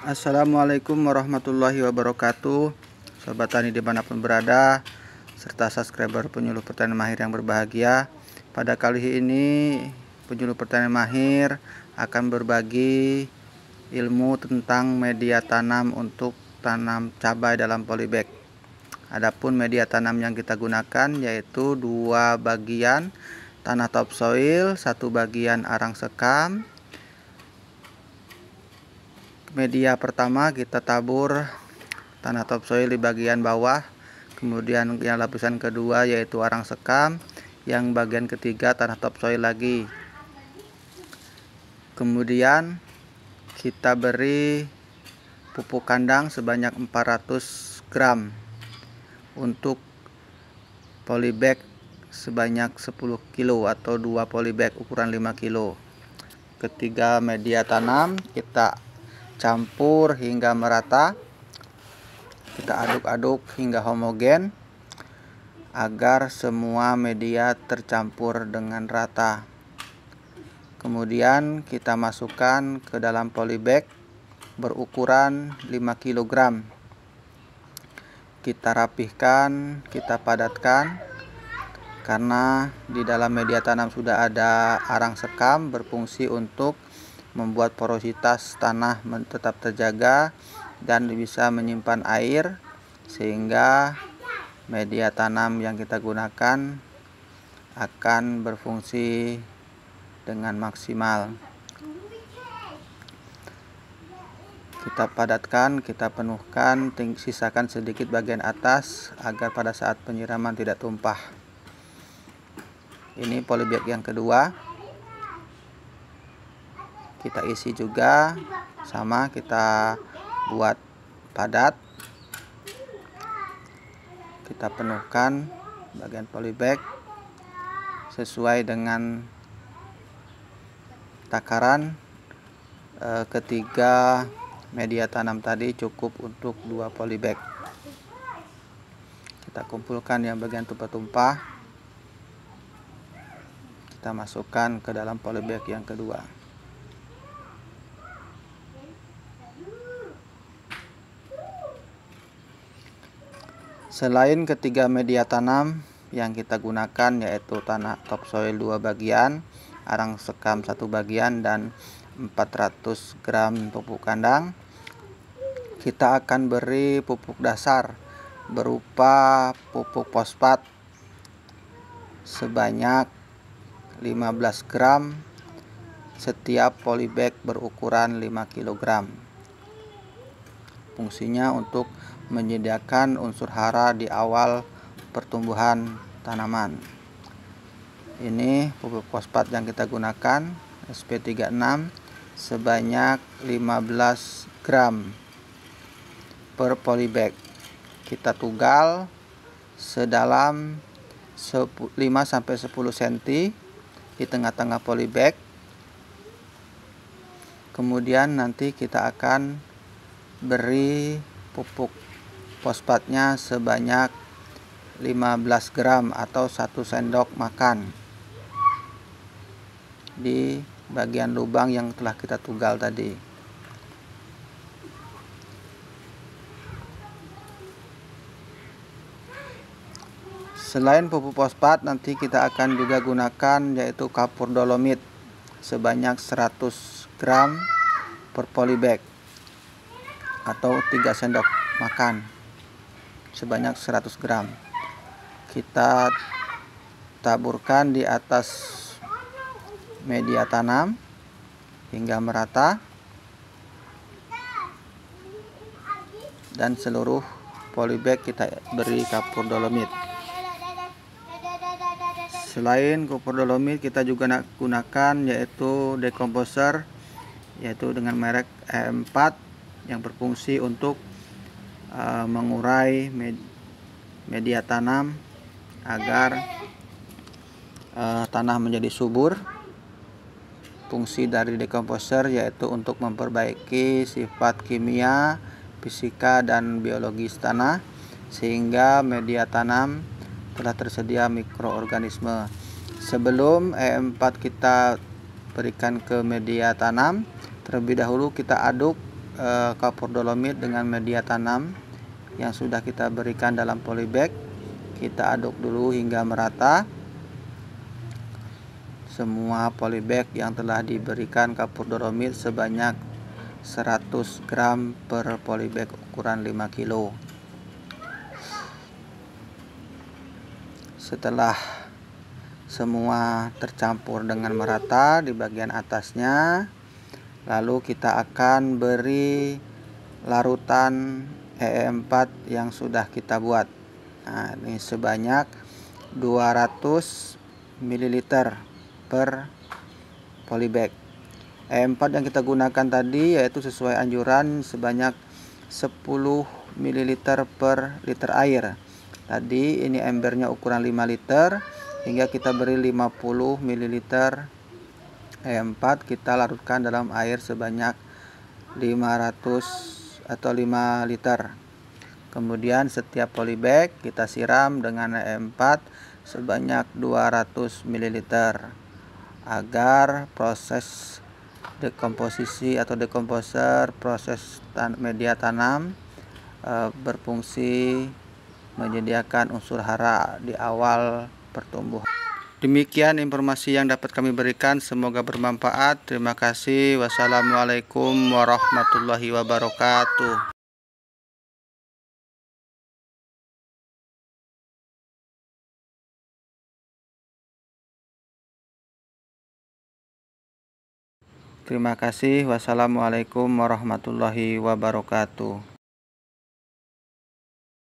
Assalamualaikum warahmatullahi wabarakatuh, Sobat Tani dimanapun berada, serta subscriber penyuluh pertanian mahir yang berbahagia. Pada kali ini penyuluh pertanian mahir akan berbagi ilmu tentang media tanam untuk tanam cabai dalam polybag. Adapun media tanam yang kita gunakan yaitu dua bagian tanah topsoil, satu bagian arang sekam. Media pertama kita tabur tanah topsoil di bagian bawah, kemudian yang lapisan kedua yaitu arang sekam, yang bagian ketiga tanah topsoil lagi. Kemudian kita beri pupuk kandang sebanyak 400 gram untuk polybag sebanyak 10 kilo atau 2 polybag ukuran 5 kilo. Ketiga media tanam kita campur hingga merata, kita aduk-aduk hingga homogen agar semua media tercampur dengan rata. Kemudian kita masukkan ke dalam polybag berukuran 5 kg. Kita rapihkan, kita padatkan, karena di dalam media tanam sudah ada arang sekam berfungsi untuk membuat porositas tanah tetap terjaga dan bisa menyimpan air, sehingga media tanam yang kita gunakan akan berfungsi dengan maksimal. Kita padatkan, kita penuhkan, sisakan sedikit bagian atas agar pada saat penyiraman tidak tumpah. Ini polybag yang kedua. Kita isi juga sama, kita buat padat, kita penuhkan bagian polybag sesuai dengan takaran. Ketiga media tanam tadi cukup untuk 2 polybag. Kita kumpulkan yang bagian tumpah-tumpah, kita masukkan ke dalam polybag yang kedua. Selain ketiga media tanam yang kita gunakan yaitu tanah topsoil 2 bagian, arang sekam 1 bagian, dan 400 gram pupuk kandang, kita akan beri pupuk dasar berupa pupuk fosfat sebanyak 15 gram setiap polybag berukuran 5 kg. Fungsinya untuk menyediakan unsur hara di awal pertumbuhan tanaman. Ini pupuk fosfat yang kita gunakan SP36 sebanyak 15 gram per polybag. Kita tugal sedalam 5-10 cm di tengah-tengah polybag. Kemudian nanti kita akan beri pupuk fosfatnya sebanyak 15 gram atau 1 sendok makan di bagian lubang yang telah kita tugal tadi. Selain pupuk fosfat, nanti kita akan juga gunakan yaitu kapur dolomit sebanyak 100 gram per polybag atau 3 sendok makan sebanyak 100 gram. Kita taburkan di atas media tanam hingga merata, dan seluruh polybag kita beri kapur dolomit. Selain kapur dolomit, kita juga gunakan yaitu decomposer, yaitu dengan merek E4 yang berfungsi untuk mengurai media tanam agar tanah menjadi subur. Fungsi dari decomposer yaitu untuk memperbaiki sifat kimia, fisika, dan biologis tanah, sehingga media tanam telah tersedia mikroorganisme. Sebelum E4 kita berikan ke media tanam, terlebih dahulu kita aduk kapur dolomit dengan media tanam yang sudah kita berikan dalam polybag. Kita aduk dulu hingga merata semua polybag yang telah diberikan kapur dolomit sebanyak 100 gram per polybag ukuran 5 kilo. Setelah semua tercampur dengan merata di bagian atasnya, lalu kita akan beri larutan EE4 yang sudah kita buat. Nah, ini sebanyak 200 ml per polybag. EE4 yang kita gunakan tadi yaitu sesuai anjuran sebanyak 10 ml per liter air. Tadi ini embernya ukuran 5 liter, hingga kita beri 50 ml EE4, kita larutkan dalam air sebanyak 500 atau 5 liter. Kemudian setiap polybag kita siram dengan EE4 sebanyak 200 ml agar proses dekomposisi atau dekomposer proses media tanam berfungsi menyediakan unsur hara di awal pertumbuhan. Demikian informasi yang dapat kami berikan, semoga bermanfaat. Terima kasih. Wassalamualaikum warahmatullahi wabarakatuh. Terima kasih. Wassalamualaikum warahmatullahi wabarakatuh.